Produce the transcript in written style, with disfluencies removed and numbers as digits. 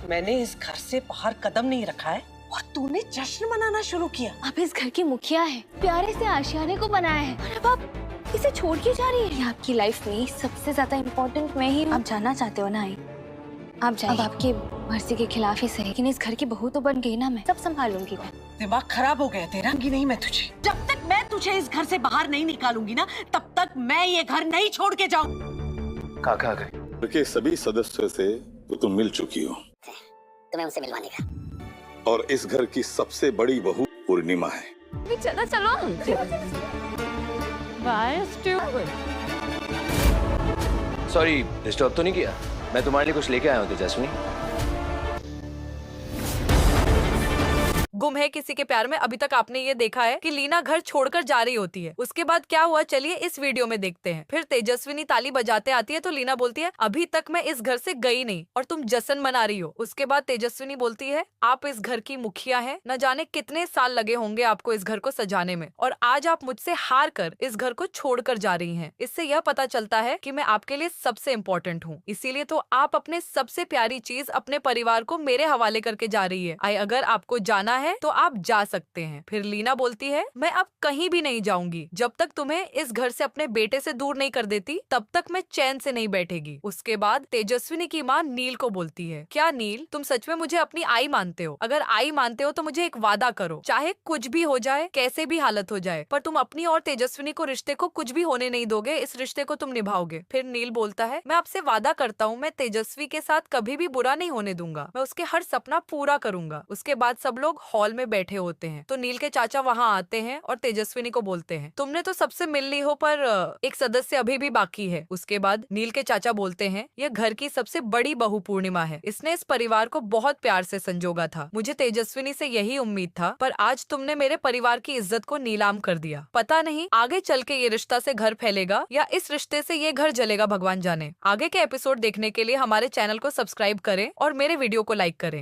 मैंने इस घर से बाहर कदम नहीं रखा है और तूने जश्न मनाना शुरू किया। आप इस घर की मुखिया है, प्यारे से आशियाने को बनाया है और अब आप इसे छोड़ के जा रही है। आपकी लाइफ में सबसे ज्यादा इम्पोर्टेंट मैं ही हूँ। आप जाना चाहते हो ना आई, आप जाइए। अब आपकी मर्जी के खिलाफ ही सही, लेकिन इस घर की बहू तो बन गई ना, मैं सब संभालूंगी। दिमाग खराब हो गया तेरा। नहीं मैं तुझे, जब तक मैं तुझे इस घर से बाहर नहीं निकालूंगी ना, तब तक मैं ये घर नहीं छोड़ के जाऊँ। काका गए के सभी सदस्यों से तो तुम मिल चुकी हो, तुम्हें उनसे मिलवाने का। और इस घर की सबसे बड़ी बहू पूर्णिमा है। चलो चलो। सॉरी, डिस्टर्ब तो नहीं किया? मैं तुम्हारे लिए कुछ लेके आया हूँ तेजस्विनी। गुम है किसी के प्यार में अभी तक आपने ये देखा है कि लीना घर छोड़कर जा रही होती है। उसके बाद क्या हुआ, चलिए इस वीडियो में देखते हैं। फिर तेजस्विनी ताली बजाते आती है तो लीना बोलती है अभी तक मैं इस घर से गई नहीं और तुम जश्न मना रही हो। उसके बाद तेजस्विनी बोलती है आप इस घर की मुखिया हैं, न जाने कितने साल लगे होंगे आपको इस घर को सजाने में, और आज आप मुझसे हार कर इस घर को छोड़कर जा रही हैं। इससे यह पता चलता है कि मैं आपके लिए सबसे इम्पोर्टेंट हूँ, इसीलिए तो आप अपने सबसे प्यारी चीज अपने परिवार को मेरे हवाले करके जा रही है। अगर आपको जाना है तो आप जा सकते हैं। फिर लीना बोलती है मैं अब कहीं भी नहीं जाऊंगी, जब तक तुम्हें इस घर से अपने बेटे से दूर नहीं कर देती तब तक मैं चैन से नहीं बैठेगी। उसके बाद तेजस्विनी की माँ नील को बोलती है क्या नील, तुम सच में मुझे अपनी आई मानते हो? अगर आई मानते हो तो मुझे एक वादा करो, चाहे कुछ भी हो जाए, कैसे भी हालत हो जाए, पर तुम अपनी और तेजस्विनी को रिश्ते को कुछ भी होने नहीं दोगे, इस रिश्ते को तुम निभाओगे। फिर नील बोलता है मैं आपसे वादा करता हूँ मैं तेजस्वी के साथ कभी भी बुरा नहीं होने दूंगा, मैं उसके हर सपना पूरा करूंगा। उसके बाद सब लोग हॉल में बैठे होते हैं तो नील के चाचा वहाँ आते हैं और तेजस्विनी को बोलते हैं तुमने तो सबसे मिल ली हो पर एक सदस्य अभी भी बाकी है। उसके बाद नील के चाचा बोलते हैं यह घर की सबसे बड़ी बहू पूर्णिमा है, इसने इस परिवार को बहुत प्यार से संजोगा था, मुझे तेजस्विनी से यही उम्मीद था, पर आज तुमने मेरे परिवार की इज्जत को नीलाम कर दिया। पता नहीं आगे चल के ये रिश्ता से घर फैलेगा या इस रिश्ते से ये घर जलेगा, भगवान जाने। आगे के एपिसोड देखने के लिए हमारे चैनल को सब्सक्राइब करें और मेरे वीडियो को लाइक करें।